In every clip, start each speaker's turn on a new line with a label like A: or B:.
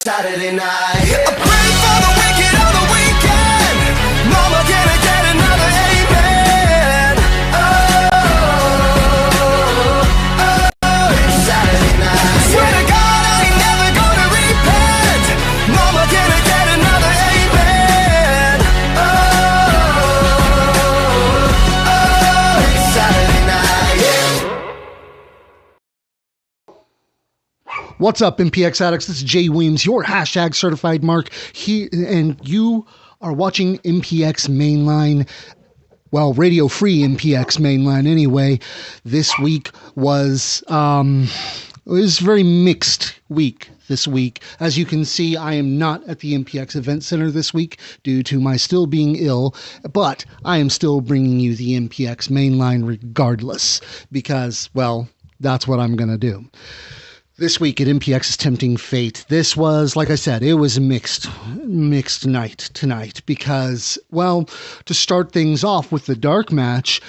A: Saturday night. I pray for the wicked on the weekend. Mama, can I get another amen? It's Saturday night. Swear to God, I ain't never gonna repent. Mama, can I get another amen? It's Saturday night.
B: What's up, MPX addicts? This is Jay Weems, your hashtag certified mark, and you are watching MPX Mainline. Well, radio free MPX Mainline anyway. This week was it was a very mixed week this week. As you can see, I am not at the MPX Event Center this week due to my still being ill, but I am still bringing you the MPX Mainline regardless because, well, that's what I'm going to do. This week at MPX's Tempting Fate, this was, like I said, it was a mixed night tonight because, well, to start things off with the dark match,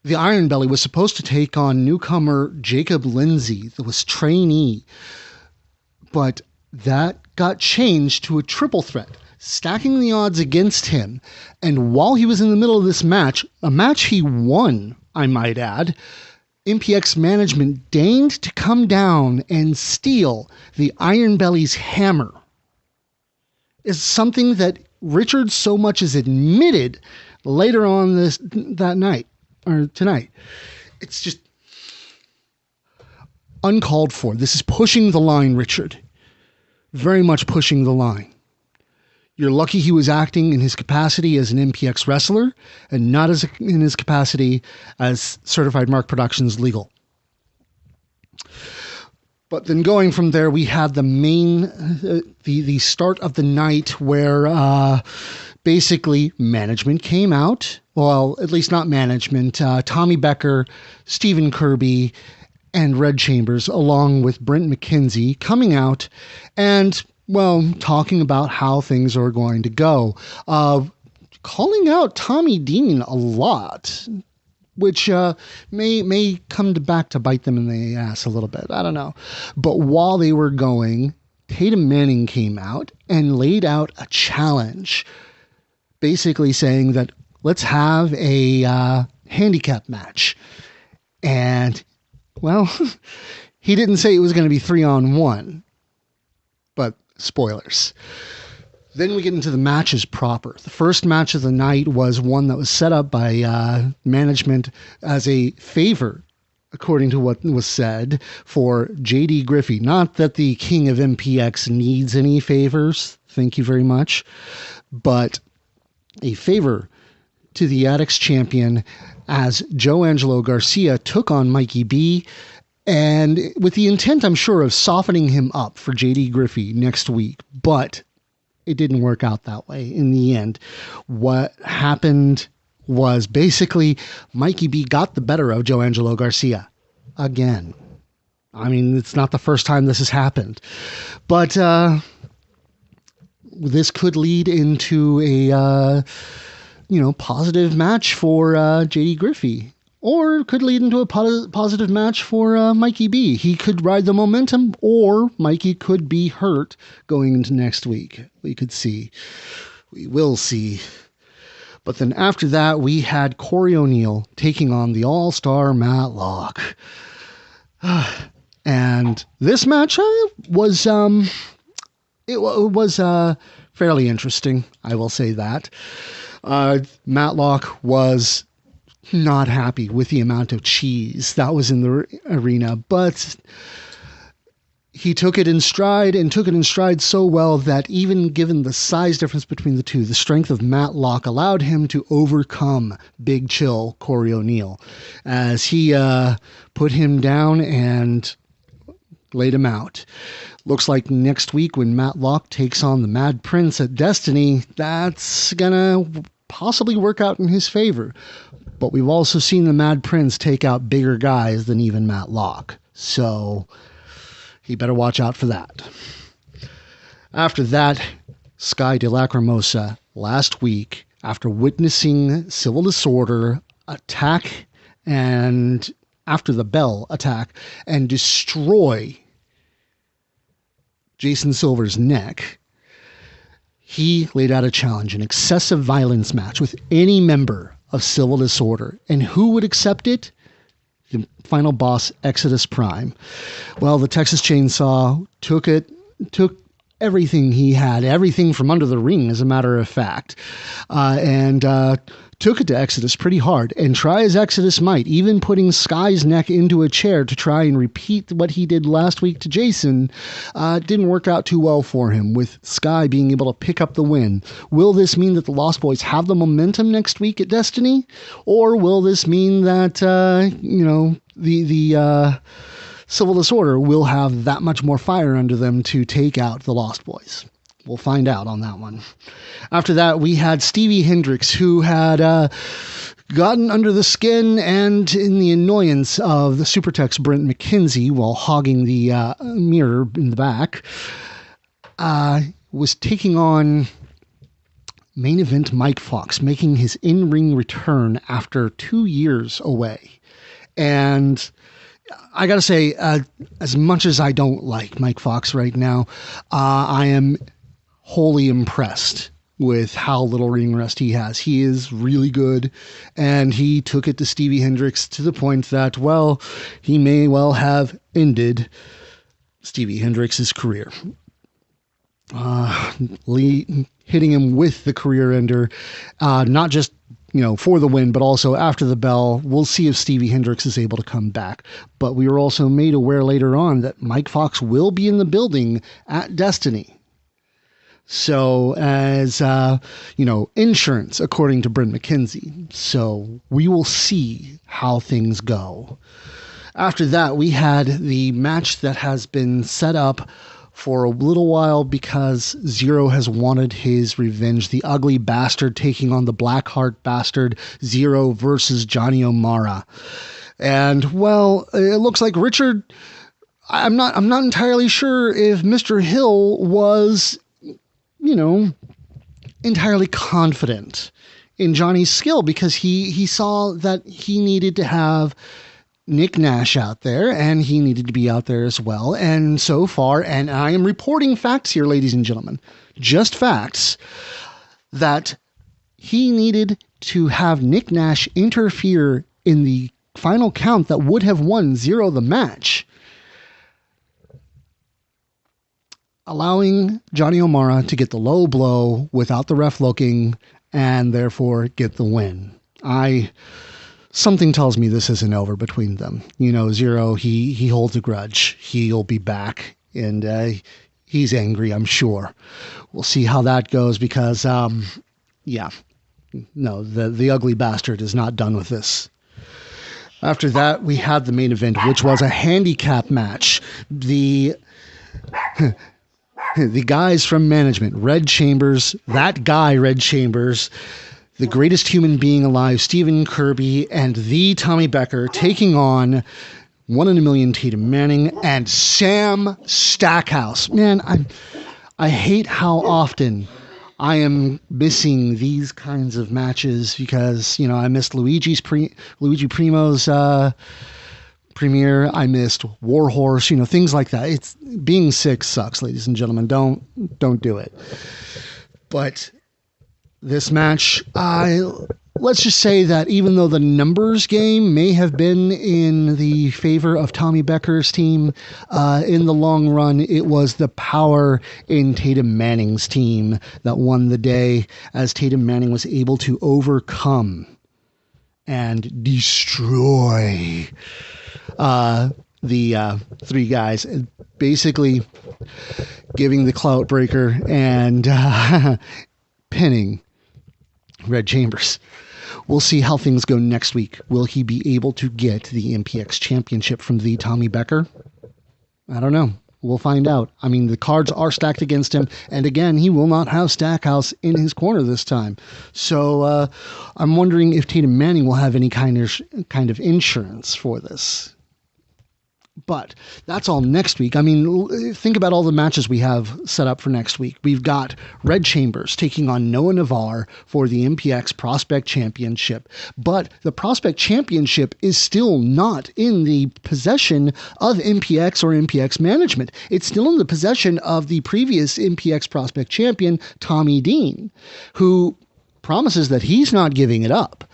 B: the Iron Belly was supposed to take on newcomer Jacob Lindsay, that was trainee, but that got changed to a triple threat, stacking the odds against him, and while he was in the middle of this match, a match he won, I might add, MPX management deigned to come down and steal the Iron Belly's hammer. Is something that Richard so much as admitted later on that night, or tonight. It's just uncalled for. This is pushing the line, Richard. Very much pushing the line. You're lucky he was acting in his capacity as an MPX wrestler and not in his capacity as Certified Mark Productions legal. But then going from there, we had the main, the start of the night where basically management came out. Well, at least not management. Tommy Becker, Stephen Kirby, and Red Chambers, along with Brent McKenzie, coming out and, well, talking about how things are going to go. Calling out Tommy Dean a lot, which may come back to bite them in the ass a little bit. I don't know. But while they were going, Tatum Manning came out and laid out a challenge, basically saying that let's have a handicap match. And, well, he didn't say it was going to be 3-on-1, but spoilers. Then we get into the matches proper. The first match of the night was one that was set up by management as a favor, according to what was said, for JD Griffey. Not that the king of MPX needs any favors, thank you very much, but a favor to the Addicts champion as Joe Angelo Garcia took on Mikey B, and with the intent, I'm sure, of softening him up for JD Griffey next week. But it didn't work out that way in the end. What happened was basically Mikey B got the better of Joe Angelo Garcia again. I mean, it's not the first time this has happened. But this could lead into a positive match for JD Griffey. Or it could lead into a positive match for Mikey B. He could ride the momentum, or Mikey could be hurt going into next week. We could see. We will see. But then after that, we had Corey O'Neill taking on the all-star Matt Locke. And this match was fairly interesting, I will say that. Matt Locke was not happy with the amount of cheese that was in the arena, but he took it in stride so well that even given the size difference between the two, the strength of Matt Locke allowed him to overcome Big Chill Corey O'Neill as he put him down and laid him out. Looks like next week when Matt Locke takes on the Mad Prince at Destiny, that's gonna possibly work out in his favor. But we've also seen the Mad Prince take out bigger guys than even Matt Locke. So he better watch out for that. After that, Sky de Lacrimosa last week, after witnessing civil disorder attack and after the Bell attack and destroy Jason Silver's neck, he laid out a challenge, an excessive violence match with any member of Civil Disorder. And who would accept it? The final boss, Exodus Prime. Well, the Texas Chainsaw took everything he had, everything from under the ring, as a matter of fact, and took it to Exodus pretty hard. And try as Exodus might, even putting Sky's neck into a chair to try and repeat what he did last week to Jason, didn't work out too well for him, with Sky being able to pick up the win. Will this mean that the Lost Boys have the momentum next week at Destiny? Or will this mean that, the Civil Disorder will have that much more fire under them to take out the Lost Boys? We'll find out on that one. After that, we had Stevie Hendricks, who had gotten under the skin and in the annoyance of the Supertech's Brent McKenzie while hogging the mirror in the back, was taking on main event Mike Fox, making his in-ring return after 2 years away. And I gotta say, as much as I don't like Mike Fox right now, I am wholly impressed with how little ring rust he has. He is really good, and he took it to Stevie Hendricks to the point that, well, he may well have ended Stevie Hendricks' career. Hitting him with the career ender, not just for the win, but also after the bell. We'll see if Stevie Hendricks is able to come back. But we were also made aware later on that Mike Fox will be in the building at Destiny. So as, insurance, according to Brent McKenzie. So we will see how things go. After that, we had the match that has been set up for a little while because Zero has wanted his revenge. The Ugly Bastard taking on the Blackheart Bastard. Zero versus Johnny O'Mara. And, well, it looks like Richard... I'm not entirely sure if Mr. Hill was... entirely confident in Johnny's skill, because he saw that he needed to have Nick Nash out there, and he needed to be out there as well. And so far, and I am reporting facts here, ladies and gentlemen, just facts, that he needed to have Nick Nash interfere in the final count that would have won Zero the match, allowing Johnny O'Mara to get the low blow without the ref looking, and therefore get the win. Something tells me this isn't over between them. Zero, he holds a grudge. He'll be back, and he's angry, I'm sure. We'll see how that goes, because, the Ugly Bastard is not done with this. After that, we had the main event, which was a handicap match. The guys from management, Red Chambers, Red Chambers, the greatest human being alive, Stephen Kirby, and the Tommy Becker, taking on 1 in a Million Tatum Manning and Sam Stackhouse. Man, I hate how often I am missing these kinds of matches, because, I missed Luigi Primo's premiere. I missed Warhorse, things like that. It's being sick sucks, ladies and gentlemen. Don't do it. But this match, let's just say that even though the numbers game may have been in the favor of Tommy Becker's team, in the long run, it was the power in Tatum Manning's team that won the day, as Tatum Manning was able to overcome and destroy the three guys, basically giving the clout breaker and pinning Red Chambers. We'll see how things go next week. Will he be able to get the MPX championship from the Tommy Becker? I don't know. We'll find out. I mean, the cards are stacked against him, and again, he will not have Stackhouse in his corner this time. So I'm wondering if Tatum Manning will have any kind of insurance for this. But that's all next week. I mean, think about all the matches we have set up for next week. We've got Red Chambers taking on Noah Navarre for the MPX Prospect Championship. But the Prospect Championship is still not in the possession of MPX or MPX management. It's still in the possession of the previous MPX Prospect Champion, Tommy Dean, who promises that he's not giving it up.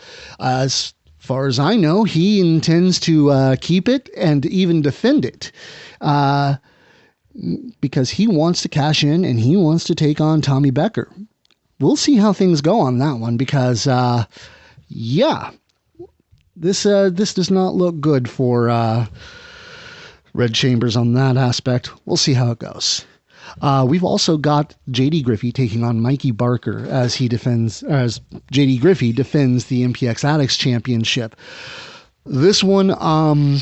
B: As far as I know, he intends to keep it and even defend it because he wants to cash in and he wants to take on Tommy Becker. We'll see how things go on that one because, this does not look good for Red Chambers on that aspect. We'll see how it goes. We've also got JD Griffey taking on Mikey Barker as JD Griffey defends the MPX Addicts Championship. This one, I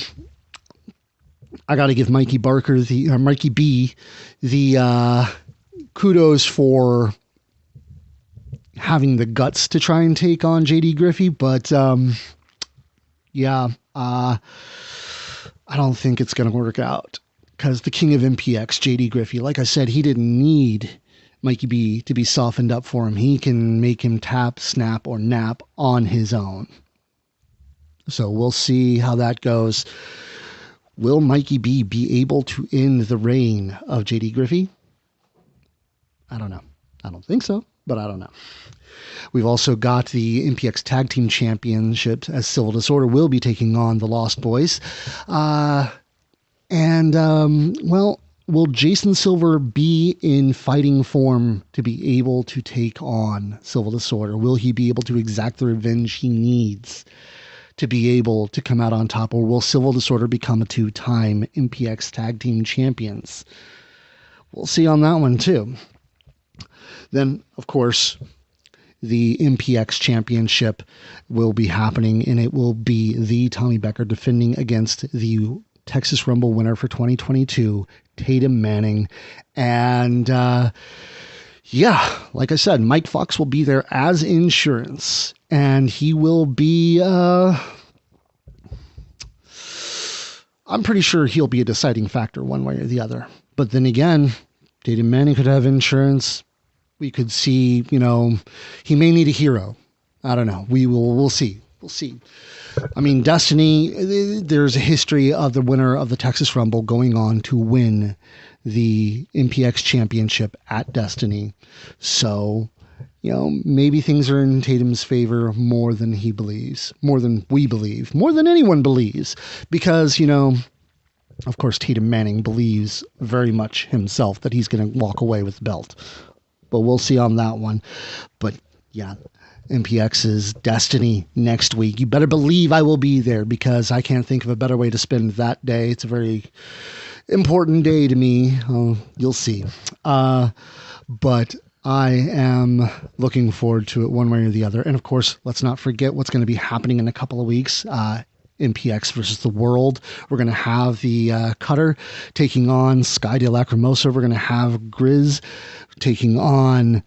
B: got to give Mikey B the kudos for having the guts to try and take on JD Griffey, but I don't think it's going to work out. Because the king of MPX, JD Griffey, like I said, he didn't need Mikey B to be softened up for him. He can make him tap, snap, or nap on his own. So we'll see how that goes. Will Mikey B be able to end the reign of JD Griffey? I don't know. I don't think so, but I don't know. We've also got the MPX Tag Team Championships as Civil Disorder will be taking on the Lost Boys. Will Jason Silver be in fighting form to be able to take on Civil Disorder? Will he be able to exact the revenge he needs to be able to come out on top? Or will Civil Disorder become a two-time MPX Tag Team Champions? We'll see on that one, too. Then, of course, the MPX Championship will be happening, and it will be the Tommy Becker defending against the Texas Rumble winner for 2022, Tatum Manning. And like I said, Mike Fox will be there as insurance, and he will be I'm pretty sure he'll be a deciding factor one way or the other. But then again, Tatum Manning could have insurance. We could see, he may need a hero. I don't know. We'll see. We'll see. I mean, Destiny, there's a history of the winner of the Texas Rumble going on to win the MPX Championship at Destiny. So, maybe things are in Tatum's favor more than he believes, more than we believe, more than anyone believes. Because, of course, Tatum Manning believes very much himself that he's going to walk away with the belt. But we'll see on that one. But, yeah. MPX's Destiny next week. You better believe I will be there because I can't think of a better way to spend that day. It's a very important day to me. You'll see. But I am looking forward to it one way or the other. And of course, let's not forget what's going to be happening in a couple of weeks. MPX versus the World. We're going to have the Cutter taking on Sky de Lacrimosa. We're going to have Grizz taking on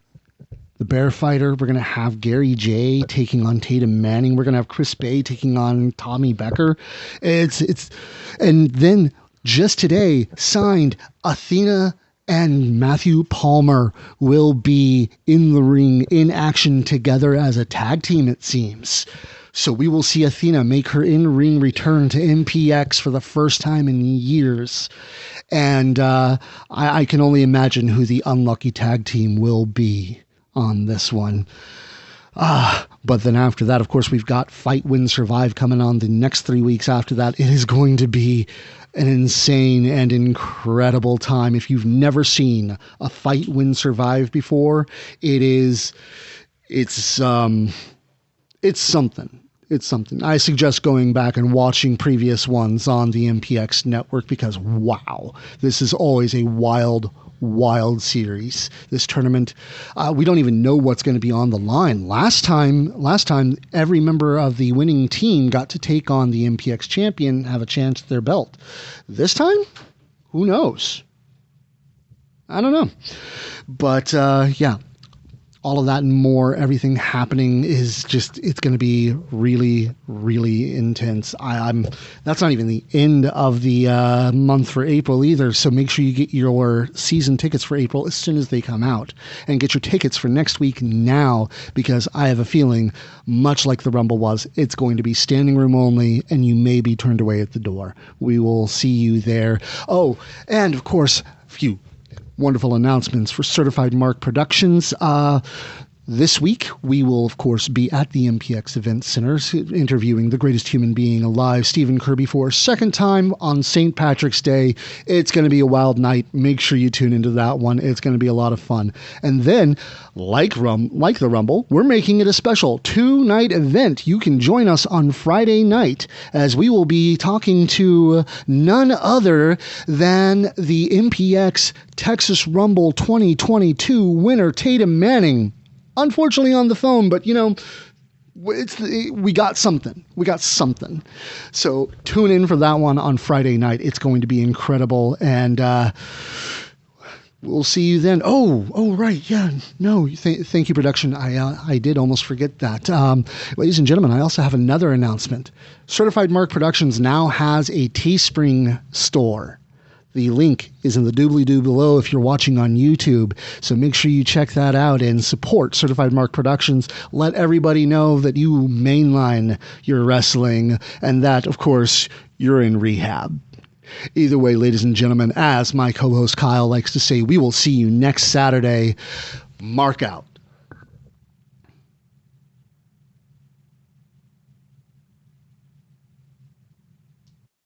B: the Bear Fighter. We're going to have Gary J taking on Tatum Manning. We're going to have Chris Bay taking on Tommy Becker. And then just today signed Athena and Matthew Palmer will be in the ring in action together as a tag team, it seems. So we will see Athena make her in-ring return to MPX for the first time in years. And I can only imagine who the unlucky tag team will be on this one. But then after that, of course, we've got Fight, Win, Survive coming on the next 3 weeks after that. It is going to be an insane and incredible time. If you've never seen a Fight, Win, Survive before, it's something. It's something. I suggest going back and watching previous ones on the MPX network because, wow, this is always a wild series. This tournament, we don't even know what's going to be on the line. Last time, every member of the winning team got to take on the MPX champion, have a chance at their belt. This time, who knows? I don't know. But, all of that and more, everything happening is just, it's going to be really, really intense. That's not even the end of the month for April either. So make sure you get your season tickets for April as soon as they come out, and get your tickets for next week now, because I have a feeling, much like the Rumble was, it's going to be standing room only and you may be turned away at the door. We will see you there. Oh, and of course, a few wonderful announcements for Certified Mark Productions. This week, we will, of course, be at the MPX Event Center interviewing the greatest human being alive, Stephen Kirby, for a second time on St. Patrick's Day. It's going to be a wild night. Make sure you tune into that one. It's going to be a lot of fun. And then, like the Rumble, we're making it a special 2-night event. You can join us on Friday night, as we will be talking to none other than the MPX Texas Rumble 2022 winner, Tatum Manning. Unfortunately on the phone, but we got something. So tune in for that one on Friday night. It's going to be incredible, and we'll see you then. Oh, right, yeah. No, thank you, production. I did almost forget that. Ladies and gentlemen, I also have another announcement. Certified Mark Productions now has a Teespring store. The link is in the doobly-doo below if you're watching on YouTube. So make sure you check that out and support Certified Mark Productions. Let everybody know that you mainline your wrestling and that, of course, you're in rehab. Either way, ladies and gentlemen, as my co-host Kyle likes to say, we will see you next Saturday. Mark out.